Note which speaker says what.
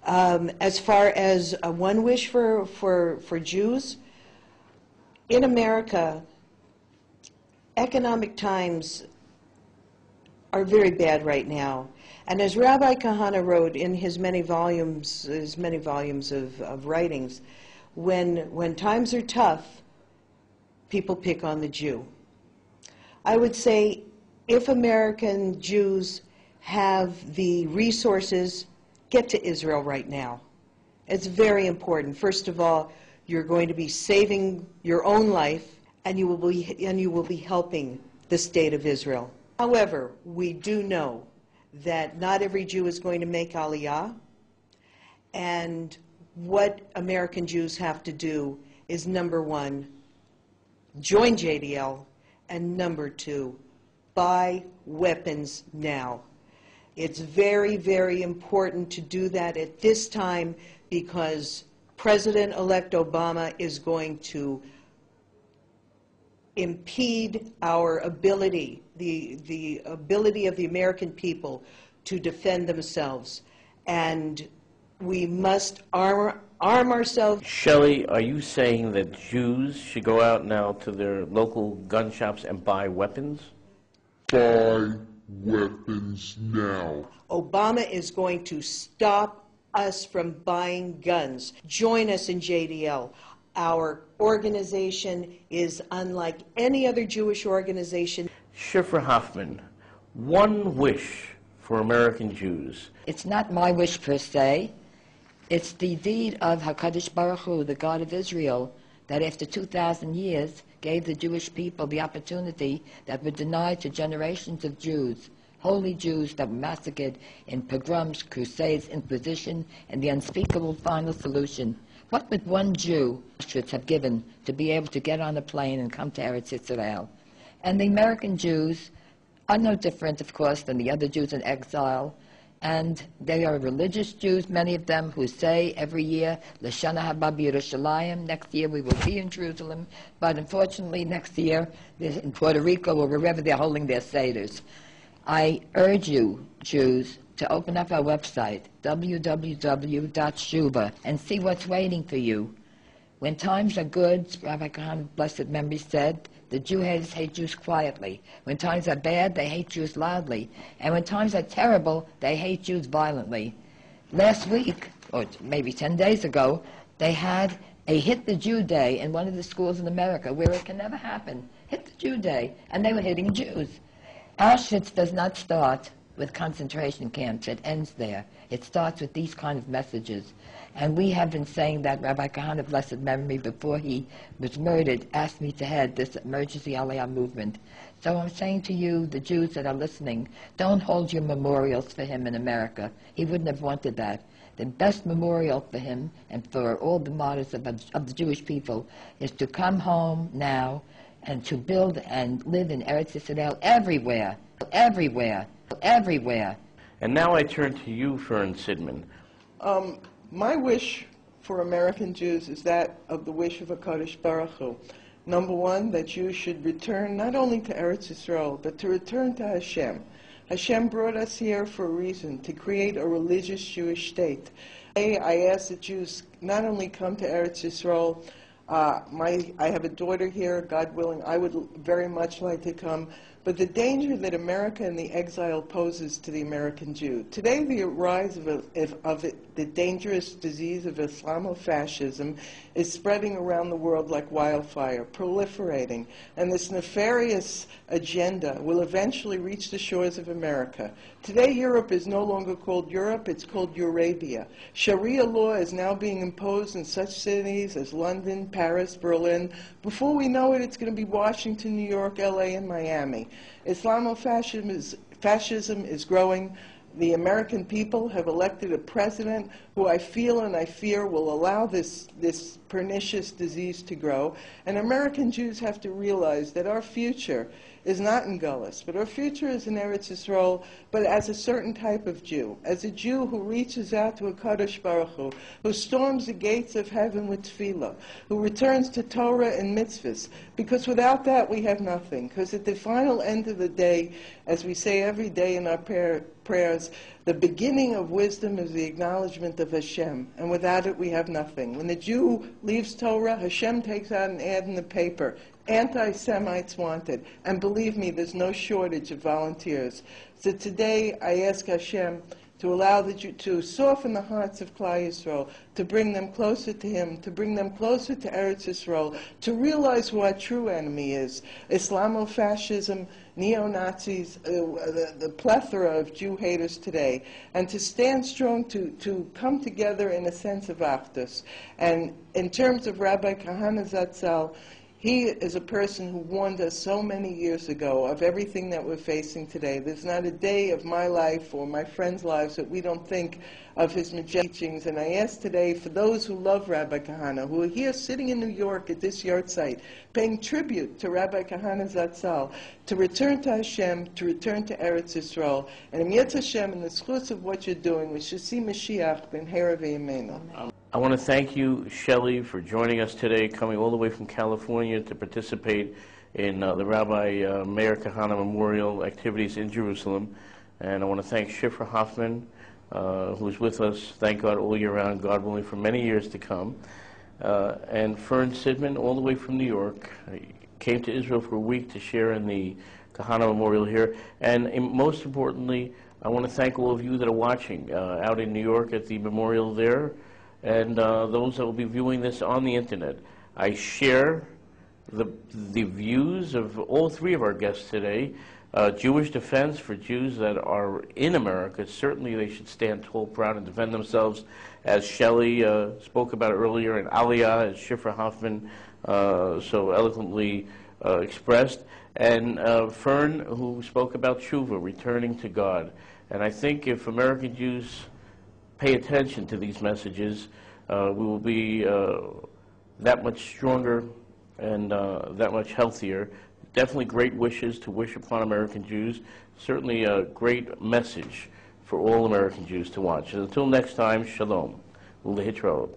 Speaker 1: As far as one wish for Jews, in America, economic times are very bad right now. And as Rabbi Kahana wrote in his many volumes of writings, when times are tough, people pick on the Jew. I would say if American Jews have the resources, get to Israel right now. It's very important. First of all, you're going to be saving your own life, and you will be helping the state of Israel. However, we do know that not every Jew is going to make Aliyah, and what American Jews have to do is, number one, join JDL, and number two, buy weapons now. It's very, very important to do that at this time because President-elect Obama is going to impede our ability, the ability of the American people to defend themselves. And we must arm ourselves.
Speaker 2: Shelley, are you saying that Jews should go out now to their local gun shops and buy weapons?
Speaker 3: Buy weapons now.
Speaker 1: Obama is going to stop us from buying guns. Join us in JDL. Our organization is unlike any other Jewish organization.
Speaker 2: Shifra Hoffman, one wish for American Jews.
Speaker 4: It's not my wish per se. It's the deed of HaKadosh Baruch Hu, the God of Israel, that after 2,000 years gave the Jewish people the opportunity that were denied to generations of Jews, holy Jews that were massacred in pogroms, crusades, Inquisition, and the unspeakable final solution. What would one Jew should have given to be able to get on a plane and come to Eretz Yisrael? And the American Jews are no different, of course, than the other Jews in exile. And they are religious Jews, many of them, who say every year, L'Shana Haba B'Yerushalayim, next year we will be in Jerusalem. But unfortunately, next year, in Puerto Rico or wherever they're holding their seders. I urge you, Jews, to open up our website, www.shuva, and see what's waiting for you. When times are good, Rabbi Kahana, blessed memory, said, the Jew haters hate Jews quietly. When times are bad, they hate Jews loudly. And when times are terrible, they hate Jews violently. Last week, or maybe 10 days ago, they had a Hit the Jew Day in one of the schools in America, where it can never happen. Hit the Jew Day. And they were hitting Jews. Auschwitz does not start with concentration camps. It ends there. It starts with these kind of messages. And we have been saying that Rabbi Kahana, blessed memory, before he was murdered, asked me to head this emergency Aliyah movement. So I'm saying to you, the Jews that are listening, don't hold your memorials for him in America. He wouldn't have wanted that. The best memorial for him and for all the martyrs of the Jewish people is to come home now and to build and live in Eretz Yisrael everywhere, everywhere, everywhere.
Speaker 2: And now I turn to you, Fern Sidman.
Speaker 5: My wish for American Jews is that of the wish of HaKadosh Baruch Hu. Number one, that Jews should return not only to Eretz Yisrael, but to return to Hashem. Hashem brought us here for a reason, to create a religious Jewish state. I ask that Jews not only come to Eretz Yisrael. I have a daughter here, God willing, I would very much like to come. But the danger that America and the exile poses to the American Jew. Today, the rise of the dangerous disease of Islamofascism is spreading around the world like wildfire, proliferating. And this nefarious agenda will eventually reach the shores of America. Today, Europe is no longer called Europe, it's called Eurabia. Sharia law is now being imposed in such cities as London, Paris, Berlin. Before we know it, it's going to be Washington, New York, LA, and Miami. Islamofascism is growing. The American people have elected a president who I feel and I fear will allow this pernicious disease to grow. And American Jews have to realize that our future is not in Gullus, but our future is in Eretz Yisrael, but as a certain type of Jew, as a Jew who reaches out to HaKadosh Baruch Hu, who storms the gates of heaven with tefillah, who returns to Torah and mitzvahs, because without that we have nothing. Because at the final end of the day, as we say every day in our prayer, prayers, the beginning of wisdom is the acknowledgement of Hashem, and without it we have nothing. When the Jew leaves Torah, Hashem takes out an ad in the paper, anti-Semites wanted, and believe me, there's no shortage of volunteers. So today I ask Hashem to allow to soften the hearts of Klal Yisrael, to bring them closer to Him, to bring them closer to Eretz Yisrael, to realize who our true enemy is: Islamofascism, neo-Nazis, the plethora of Jew haters today, and to stand strong, to come together in a sense of achdus. And in terms of Rabbi Kahana Zatzal, he is a person who warned us so many years ago of everything that we're facing today. There's not a day of my life or my friends' lives that we don't think of his majestic teachings. And I ask today, for those who love Rabbi Kahana, who are here sitting in New York at this yard site, paying tribute to Rabbi Kahana Zatzal, to return to Hashem, to return to Eretz Yisrael. And in Yetz Hashem, in the schutz of what you're doing, we should see Mashiach ben Hera v'Yemena.
Speaker 2: I want to thank you, Shelley, for joining us today, coming all the way from California to participate in the Rabbi Meir Kahana Memorial activities in Jerusalem. And I want to thank Shifra Hoffman, who's with us, thank God, all year round, God willing, for many years to come. And Fern Sidman, all the way from New York, came to Israel for a week to share in the Kahana Memorial here. And most importantly, I want to thank all of you that are watching out in New York at the memorial there, and those that will be viewing this on the internet. I share the views of all three of our guests today. Jewish defense for Jews that are in America, certainly they should stand tall, proud, and defend themselves, as Shelley spoke about earlier, and Aliyah, as Shifra Hoffman so eloquently expressed, and Fern, who spoke about tshuva, returning to God. And I think if American Jews pay attention to these messages, we will be that much stronger and that much healthier. Definitely great wishes to wish upon American Jews. Certainly a great message for all American Jews to watch. And until next time, shalom. Ulehitraot.